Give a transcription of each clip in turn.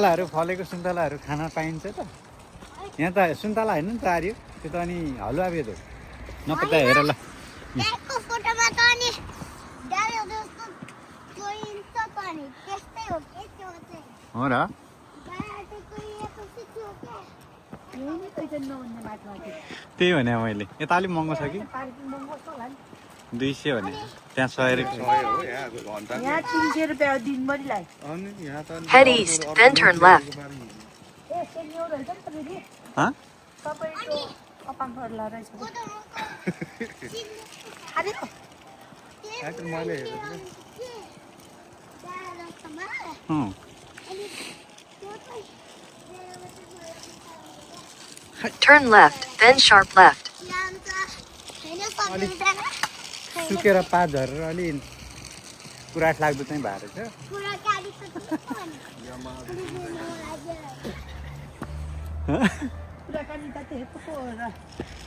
सुन्तलाहरू फलेको सुन्तलाहरू खान पाइन्छ त यहाँ त सुन्तला होइन नि त आर्यो त्यो त अनि हलुवा बेद हो नपत्ता हेर ल त्यसको फोटोमा त अनि डाले जस्तो जोइन्छ त अनि त्यस्तै हो के त्यो चाहिँ हो र बाटोको यो कस्तो थियो के यही नै पैसा नहुने बाटोमा थियो त्यही भने मैले यता अलिक महँगो छ कि पार्किङ महँगो छ होला नि 200 भने त्यहाँ 100 रुपियाँ यहाँ 300 रुपियाँ दिनभरिलाई Head east, then turn left. ए सेन्योर रहेछ नि त फेरि हँ तपाईँको अपाङ्गरला रहेछ खाने त मैले हेरेको अँ Turn left, then sharp left. सुकेर पात झरेर अलि पुरास लाग्दो चाहिँ भएको छ कुराकानी त त्यस्तो पो हो र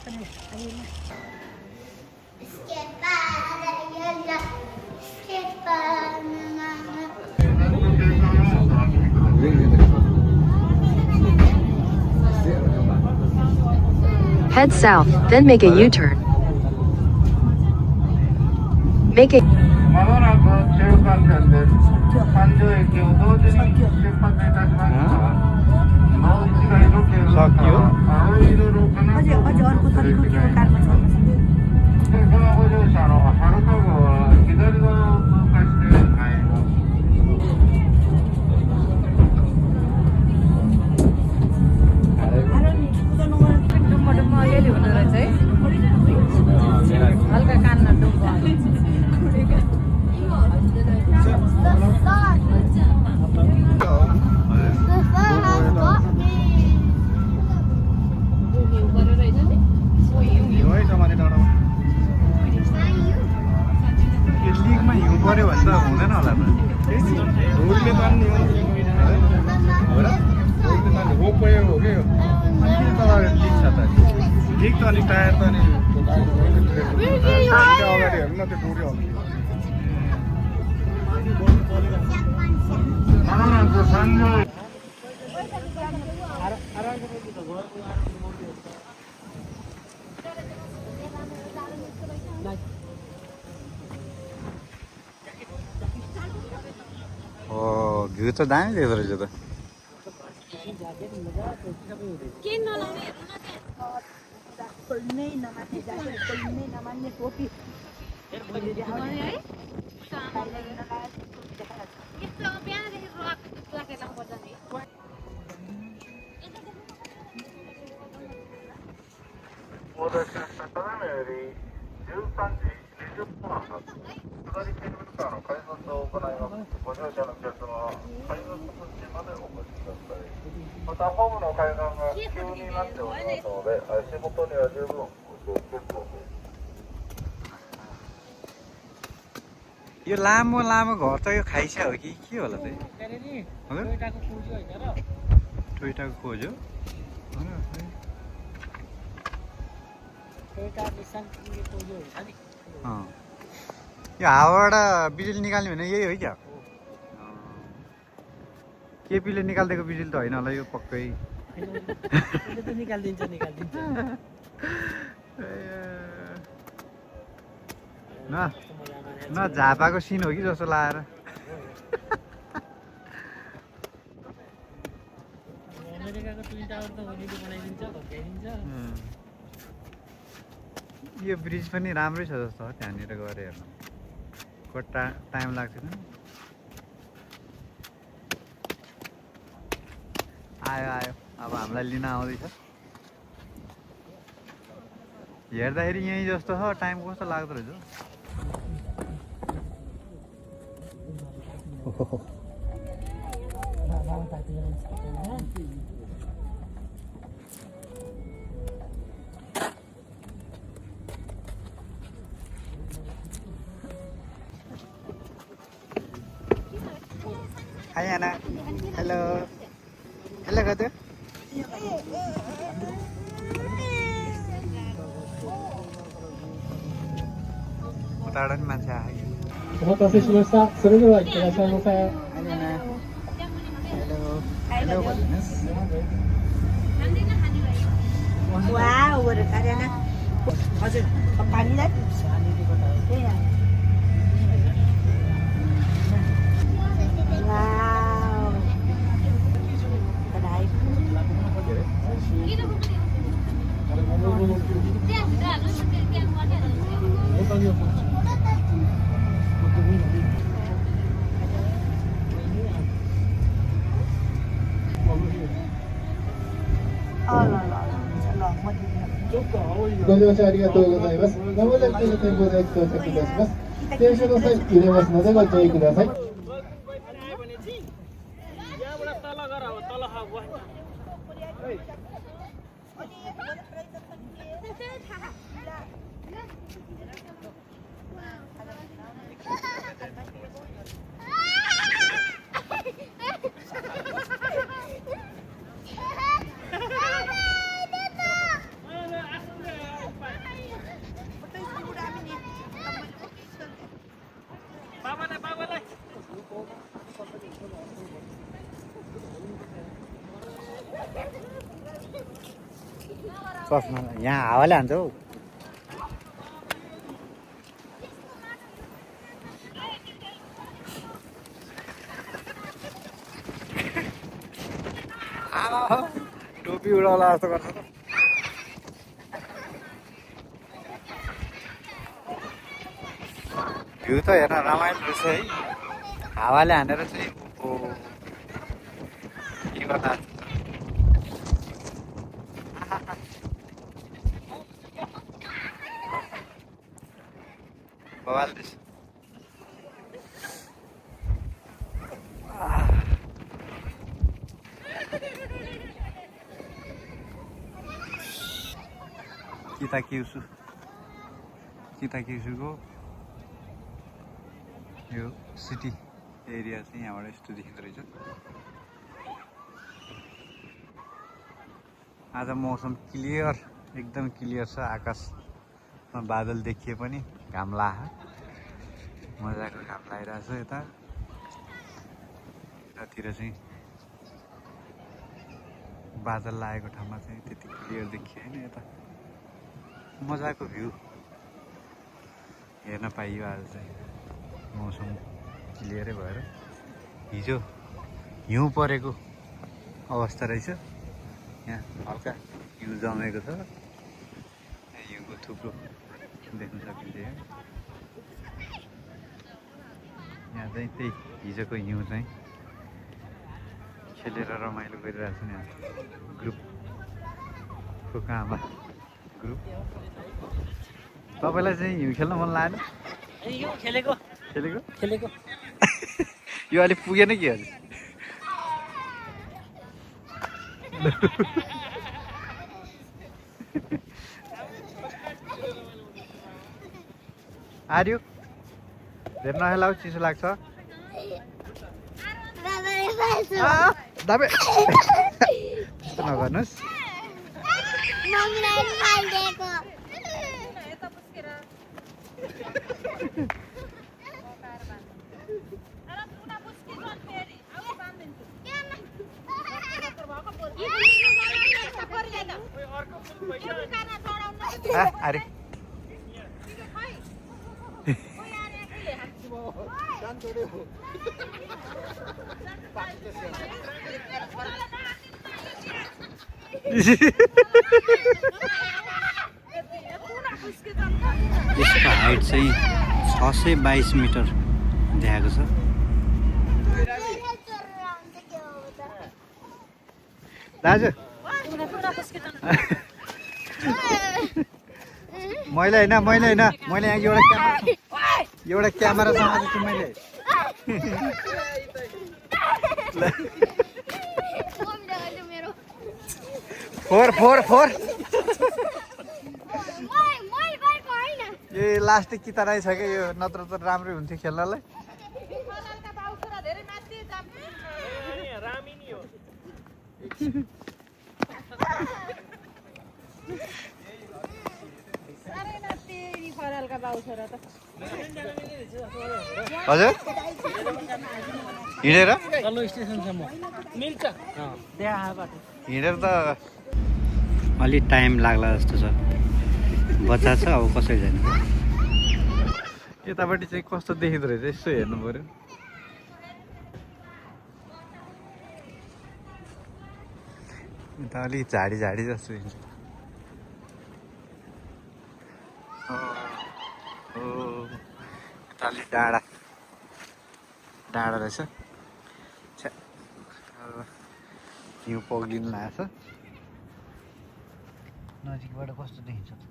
अनि होइन Head south, then make a U-turn. Make a まもなく中間点です。三条駅を同時に出発いたしますが、もう一台時計の青色の金具 अझै अर्को थरीको के हो कारमा छ でこのご乗車の春田号は左側を通過してまいります。 डुम्बा अलिअलि हुँदो रहेछ है हल्का कानमा डुम्बा लिगमा हिउँ पर्यो भने त हुँदैन होला त रोडले तान्ने हो र रोडले तान्ने हो पयो हो के लिक छ त लिक त अलिक टायर त अनि अगाडि हेर्नु न त्यो डोरी हल्छ まもなく三条駅 ओ भ्यू त दामी देख्दो रहेछ त खोल्नै नमान्ने ज्याकेट खोल्नै नमान्ने टोपी यो लामो लामो घर त यो खाइस्या हो कि के होला त टोयोटाको खोज हो यो हावाबाट बिजुली निकाल्ने भने यही हो क्या केपीले निकालिदिएको बिजुली त होइन होला यो पक्कै निकालिदिन्छ न झापाको सिन हो कि जस्तो लाएर यो ब्रिज पनि राम्रै छ जस्तो हो त्यहाँनिर गएर हेर्नु टाइम लाग्दैन आयो आयो अब हामीलाई लिन आउँदैछ हेर्दाखेरि यहीँ जस्तो छ टाइम कस्तो लाग्दो रहेछ Hi Anna. Hello. Hello Gadu. Utaran मान्छे आयो. お待たせしました。それでは行ってらっしゃいませ。Hi Anna. Hello. हेलो भनिदिनुहोस् वाउ रे कार्याना हजुर पानीलाई वाउ राइटご乗車ありがとうございます。まもなく展望台に到着いたします。停車の際揺れますのでご注意ください。 चस्मा यहाँ हावाले हान्छ हौ टोपी उडाउला जस्तो गर्छ त भ्यू त हेर्न रमाइलो रहेछ है हावाले हानेर चाहिँ के गर्दा बवाल रहेछ किताकिउसुको यो सिटी एरिया चाहिँ यहाँबाट यस्तो देखिँदो रहेछ आज मौसम क्लियर एकदम क्लियर छ आकाशमा बादल देखिए पनि घाम लाग्यो मजाको घाम लागिरहेछ यतातिर चाहिँ बादल लागेको ठाउँमा चाहिँ त्यति क्लियर देखिएन यता मजाको भ्यू हेर्न पाइयो आज चाहिँ मौसम क्लियरै भएर हिजो हिउँ परेको अवस्था रहेछ यहाँ हल्का हिउँ जमेको छ हिउँको थुप्रो देख्न सकिन्छ यहाँ चाहिँ त्यही हिजोको हिउँ चाहिँ खेलेर रमाइलो गरिरहेको छ नि ग्रुपको काममा ग्रुप तपाईँलाई चाहिँ हिउँ खेल्न मन लागेन खेलेको यो अलिक पुगेन कि हजुर आर्यो धेरै नखेलाउ चिसो लाग्छ दाबे त्यस्तो नगर्नुहोस् अरे यसको हाइट चाहिँ 622 मिटर देखाएको छ दाजु मैले होइन मैले यहाँ एउटा क्यामेरा समातेको छु मैले फोर ए लास्टिक कि तराई छ क्या यो नत्र त राम्रै हुन्थ्यो खेल्नलाई हजुर हिँडेर तल्लो स्टेसनसम्म मिल्छ हिँडेर त अलि टाइम लाग्ला जस्तो छ बच्चा छ अब कसरी जाने यतापट्टि चाहिँ कस्तो देखिँदो रहेछ यसो हेर्नु पर्यो यता अलिक झाडी झाडी जस्तो देखिन्छ यता अलिक डाँडा डाँडा रहेछ हिउँ पग्लिनु लागेको छ नजिकबाट कस्तो देखिन्छ त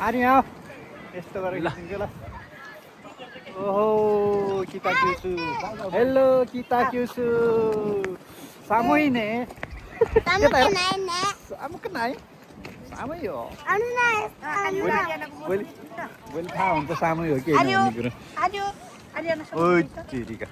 अनि आऊ यस्तो गरेर खिचिन्छ ल ओहो kita Kyushu hello kita Kyushu samoi ne Kamu kenal nak? kamu kenal samoi हो Anu nak? बोली थाहा हुन्छ samoi हो के भन्ने कुरा ओ तेरिका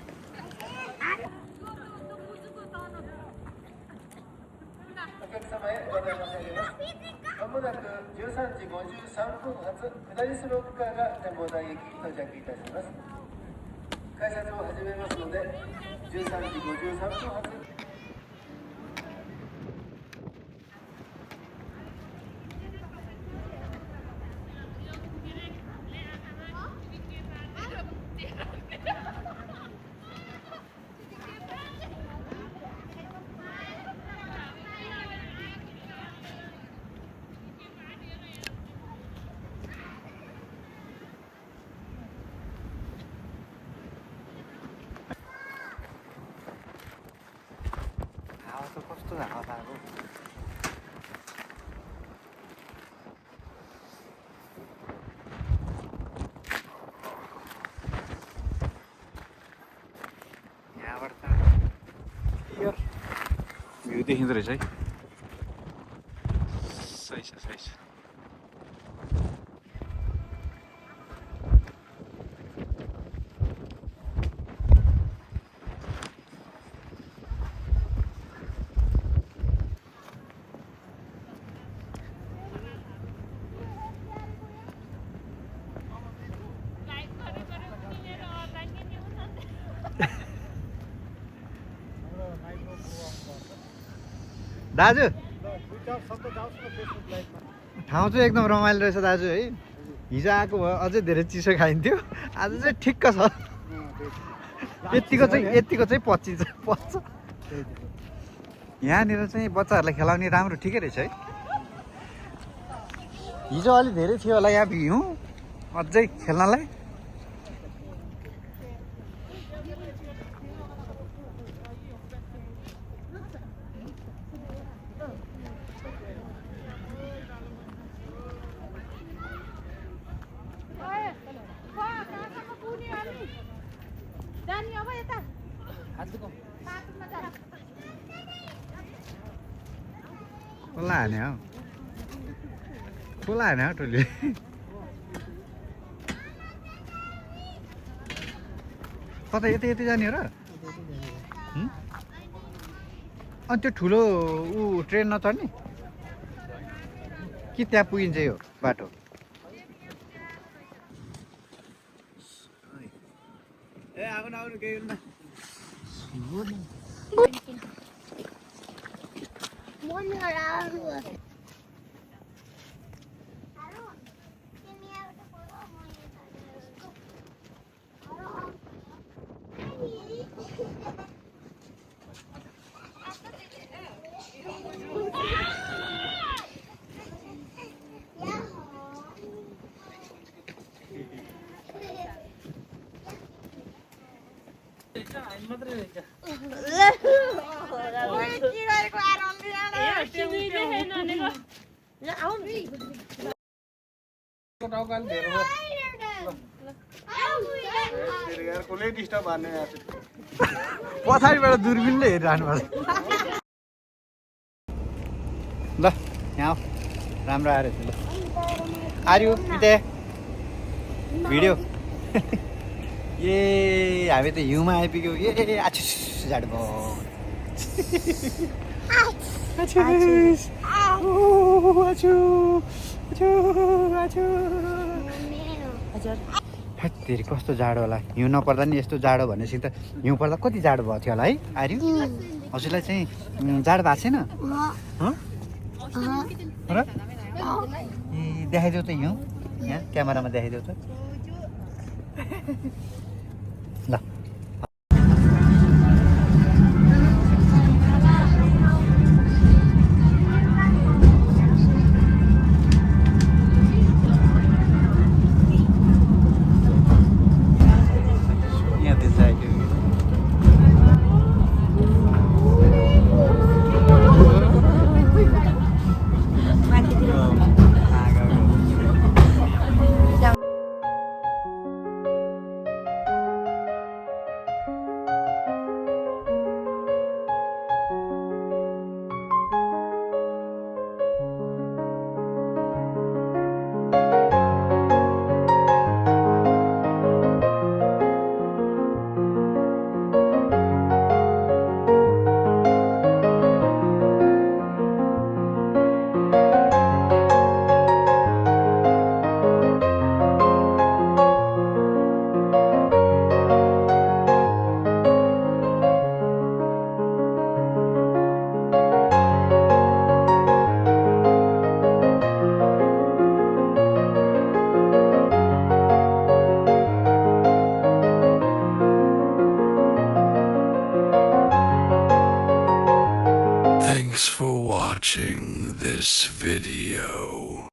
कस्तो हावा आएको यहाँबाट त क्लियर भ्यू देखिँदो रहेछ है सही छ सही छ दाजु ठाउँ चाहिँ एकदम रमाइलो रहेछ दाजु है हिजो आएको भए अझै धेरै चिसो खाइन्थ्यो आज चाहिँ ठिक्क छ यतिको चाहिँ पच्छ यहाँनिर चाहिँ बच्चाहरूलाई खेलाउने राम्रो ठिकै रहेछ है हिजो अलिक धेरै थियो होला यहाँ भ्यू अझै खेल्नलाई खोला हाने हौ टोली कता यति जाने हो र अनि त्यो ठुलो ट्रेन नचढ्ने कि त्यहाँ पुगिन्छ यो बाटो ए आउनु केही हुन्न पछाडिबाट दूरबीनले हेरिरहनु पर्छ ल यहाँ आऊ राम्रो आएर ल आर्यु इते भिडियो ए हामी त हिउँमा आइपुग्यौँ ए आछु जाडो भयो फेरि कस्तो जाडो होला हिउँ नपर्दा नि यस्तो जाडो भनेपछि त हिउँ पर्दा कति जाडो भएको थियो होला है आर्यु हजुरलाई चाहिँ जाडो भएको छैन र ए देखाइदेऊ त हिउँ यहाँ क्यामेरामा देखाइदेऊ त ल Thanks for watching this video.